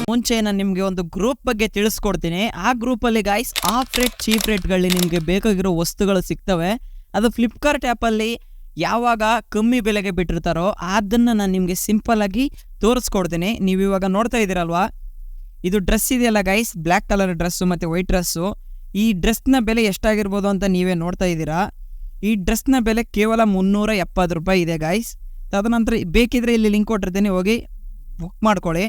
ಮುಂಚೆ ನಾನು ನಿಮಗೆ ಒಂದು ಗ್ರೂಪ್ ಬಗ್ಗೆ ತಿಳಿಸ್ಕೊಡ್ತೀನಿ. ಆ ಗ್ರೂಪಲ್ಲಿ ಗಾಯ್ಸ್ ಆಫ್ ರೇಟ್ ಚೀಪ್ ರೇಟ್ಗಳಲ್ಲಿ ನಿಮಗೆ ಬೇಕಾಗಿರೋ ವಸ್ತುಗಳು ಸಿಗ್ತವೆ. ಅದು ಫ್ಲಿಪ್ಕಾರ್ಟ್ ಆ್ಯಪಲ್ಲಿ ಯಾವಾಗ ಕಮ್ಮಿ ಬೆಲೆಗೆ ಬಿಟ್ಟಿರ್ತಾರೋ ಅದನ್ನು ನಾನು ನಿಮಗೆ ಸಿಂಪಲ್ಲಾಗಿ ತೋರಿಸ್ಕೊಡ್ತೀನಿ. ನೀವು ಇವಾಗ ನೋಡ್ತಾ ಇದ್ದೀರಲ್ವಾ, ಇದು ಡ್ರೆಸ್ ಇದೆಯಲ್ಲ ಗೈಸ್, ಬ್ಲ್ಯಾಕ್ ಕಲರ್ ಡ್ರೆಸ್ಸು ಮತ್ತು ವೈಟ್ ಡ್ರೆಸ್ಸು. ಈ ಡ್ರೆಸ್ನ ಬೆಲೆ ಎಷ್ಟಾಗಿರ್ಬೋದು ಅಂತ ನೀವೇ ನೋಡ್ತಾ ಇದ್ದೀರಾ. ಈ ಡ್ರೆಸ್ನ ಬೆಲೆ ಕೇವಲ 370 ರೂಪಾಯಿ ಇದೆ ಗೈಸ್. ತದನಂತರ ಬೇಕಿದ್ರೆ ಇಲ್ಲಿ ಲಿಂಕ್ ಕೊಟ್ಟಿರ್ತೀನಿ, ಹೋಗಿ ಬುಕ್ ಮಾಡ್ಕೊಳ್ಳಿ.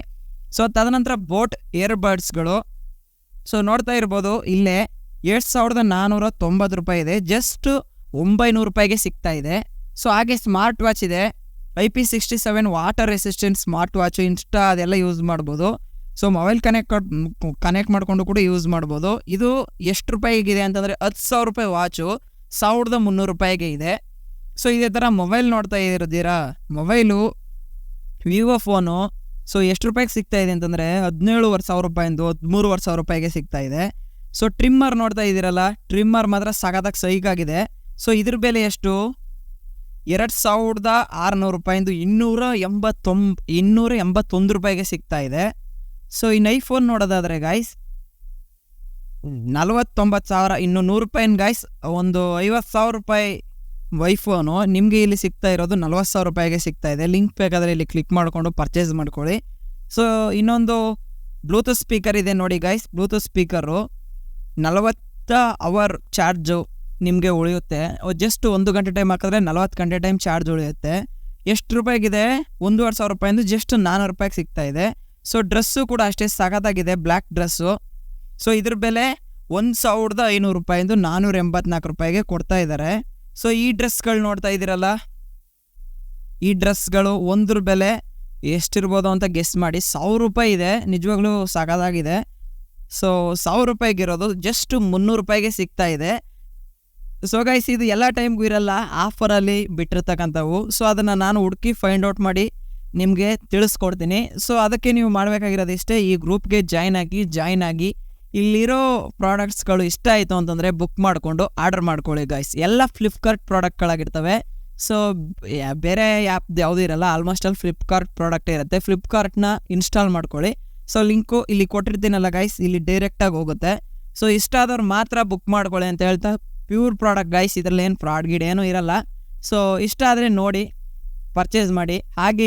ಸೊ ತದನಂತರ ಬೋಟ್ ಇಯರ್ಬಡ್ಸ್ಗಳು, ಸೊ ನೋಡ್ತಾ ಇರ್ಬೋದು ಇಲ್ಲೇ 7490 ರೂಪಾಯಿ ಇದೆ, ಜಸ್ಟ್ 900 ರೂಪಾಯಿಗೆ ಸಿಗ್ತಾ ಇದೆ. ಸೊ ಹಾಗೆ ಸ್ಮಾರ್ಟ್ ವಾಚ್ ಇದೆ, IP67 water resistant smart watch. Insta ಅದೆಲ್ಲ ಯೂಸ್ ಮಾಡ್ಬೋದು. ಸೊ ಮೊಬೈಲ್ ಕನೆಕ್ಟ್ ಮಾಡಿಕೊಂಡು ಕೂಡ ಯೂಸ್ ಮಾಡ್ಬೋದು. ಇದು ಎಷ್ಟು ರೂಪಾಯಿಗಿದೆ ಅಂತಂದರೆ 10,000 ರೂಪಾಯಿ ವಾಚು 1300 ರೂಪಾಯಿಗೆ ಇದೆ. ಸೊ ಇದೇ ಥರ ಮೊಬೈಲ್ ನೋಡ್ತಾ ಇದ್ದೀರಾ, ಮೊಬೈಲು ವಿವೋ ಫೋನು. ಸೊ ಎಷ್ಟು ರೂಪಾಯಿಗೆ ಸಿಗ್ತಾ ಇದೆ ಅಂತಂದರೆ 17,500 ರೂಪಾಯಿಂದು 13,500 ರೂಪಾಯಿಗೆ ಸಿಗ್ತಾ ಇದೆ. ಸೊ ಟ್ರಿಮ್ಮರ್ ನೋಡ್ತಾ ಇದ್ದೀರಲ್ಲ, ಟ್ರಿಮ್ಮರ್ ಮಾತ್ರ ಸಖತ್ತಾಗಿ ಸೈಕಾಗಿದೆ. ಸೊ ಇದ್ರ ಬೆಲೆ ಎಷ್ಟು? 2,600 ರೂಪಾಯಿಂದು 281 ರೂಪಾಯಿಗೆ ಸಿಗ್ತಾ ಇದೆ. ಸೊ ಇನ್ನು ಐಫೋನ್ ನೋಡೋದಾದರೆ ಗಾಯ್ಸ್ 49,000, ಇನ್ನು 100 ರೂಪಾಯಿನ ಗಾಯ್ಸ್ ಒಂದು 50,000 ರೂಪಾಯಿ ಐಫೋನು ನಿಮಗೆ ಇಲ್ಲಿ ಸಿಗ್ತಾ ಇರೋದು 40,000 ರೂಪಾಯಿಗೆ ಸಿಗ್ತಾ ಇದೆ. ಲಿಂಕ್ ಬೇಕಾದರೆ ಇಲ್ಲಿ ಕ್ಲಿಕ್ ಮಾಡಿಕೊಂಡು ಪರ್ಚೇಸ್ ಮಾಡ್ಕೊಳ್ಳಿ. ಸೊ ಇನ್ನೊಂದು ಬ್ಲೂಟೂತ್ ಸ್ಪೀಕರ್ ಇದೆ ನೋಡಿ guys, bluetooth speaker 40 hour charge ನಿಮಗೆ ಉಳಿಯುತ್ತೆ. ಜಸ್ಟ್ 1 ಗಂಟೆ ಟೈಮ್ ಹಾಕಿದ್ರೆ 40 ಗಂಟೆ ಟೈಮ್ ಚಾರ್ಜ್ ಉಳಿಯುತ್ತೆ. ಎಷ್ಟು ರೂಪಾಯಿಗಿದೆ? 1,500 ರೂಪಾಯಿಂದ ಜಸ್ಟ್ 400 ರೂಪಾಯಿಗೆ ಸಿಗ್ತಾ ಇದೆ. ಸೊ ಡ್ರೆಸ್ಸು ಕೂಡ ಅಷ್ಟೇ ಸಖತ್ತಾಗಿದೆ, ಬ್ಲ್ಯಾಕ್ ಡ್ರೆಸ್ಸು. ಸೊ ಇದ್ರ ಬೆಲೆ 1,500 ರೂಪಾಯಿಂದ 484 ರೂಪಾಯಿಗೆ ಕೊಡ್ತಾ ಇದ್ದಾರೆ. ಸೊ ಈ ಡ್ರೆಸ್ಗಳು ನೋಡ್ತಾ ಇದ್ದೀರಲ್ಲ, ಈ ಡ್ರೆಸ್ಗಳು ಒಂದ್ರ ಬೆಲೆ ಎಷ್ಟಿರ್ಬೋದು ಅಂತ ಗೆಸ್ ಮಾಡಿ. 1,000 ರೂಪಾಯಿ ಇದೆ, ನಿಜವಾಗ್ಲೂ ಸಖತ್ತಾಗಿದೆ. ಸೊ 1,000 ರೂಪಾಯಿಗಿರೋದು ಜಸ್ಟ್ 300 ರೂಪಾಯಿಗೆ ಸಿಗ್ತಾ ಇದೆ. ಸೊ ಗೈಸ್ ಇದು ಎಲ್ಲ ಟೈಮ್ಗೂ ಇರಲ್ಲ, ಆಫರಲ್ಲಿ ಬಿಟ್ಟಿರ್ತಕ್ಕಂಥವು. ಸೊ ಅದನ್ನು ನಾನು ಹುಡುಕಿ ಫೈಂಡ್ ಔಟ್ ಮಾಡಿ ನಿಮಗೆ ತಿಳಿಸ್ಕೊಡ್ತೀನಿ. ಸೊ ಅದಕ್ಕೆ ನೀವು ಮಾಡಬೇಕಾಗಿರೋದು ಇಷ್ಟೇ, ಈ ಗ್ರೂಪ್ಗೆ ಜಾಯ್ನ್ ಆಗಿ ಇಲ್ಲಿರೋ ಪ್ರಾಡಕ್ಟ್ಸ್ಗಳು ಇಷ್ಟ ಆಯಿತು ಅಂತಂದರೆ ಬುಕ್ ಮಾಡಿಕೊಂಡು ಆರ್ಡರ್ ಮಾಡ್ಕೊಳ್ಳಿ ಗೈಸ್. ಎಲ್ಲ ಫ್ಲಿಪ್ಕಾರ್ಟ್ ಪ್ರಾಡಕ್ಟ್ಗಳಾಗಿರ್ತವೆ. ಸೊ ಬೇರೆ ಆ್ಯಪ್ ಯಾವುದೂ ಇರಲ್ಲ, ಆಲ್ಮೋಸ್ಟ್ ಆಲ್ ಫ್ಲಿಪ್ಕಾರ್ಟ್ ಪ್ರಾಡಕ್ಟೇ ಇರುತ್ತೆ. ಫ್ಲಿಪ್ಕಾರ್ಟ್ನ ಇನ್ಸ್ಟಾಲ್ ಮಾಡ್ಕೊಳ್ಳಿ. ಸೊ ಲಿಂಕು ಇಲ್ಲಿ ಕೊಟ್ಟಿರ್ತೀನಲ್ಲ ಗೈಸ್, ಇಲ್ಲಿ ಡೈರೆಕ್ಟಾಗಿ ಹೋಗುತ್ತೆ. ಸೊ ಇಷ್ಟ ಆದವ್ರು ಮಾತ್ರ ಬುಕ್ ಮಾಡ್ಕೊಳ್ಳಿ ಅಂತ ಹೇಳ್ತಾ, ಪ್ಯೂರ್ ಪ್ರಾಡಕ್ಟ್ ಗೈಸ್, ಇದರಲ್ಲಿ ಏನು ಫ್ರಾಡ್ ಗೀಡ್ ಏನೂ ಇರಲ್ಲ. ಸೊ ಇಷ್ಟ ಆದರೆ ನೋಡಿ ಪರ್ಚೇಸ್ ಮಾಡಿ. ಹಾಗೆ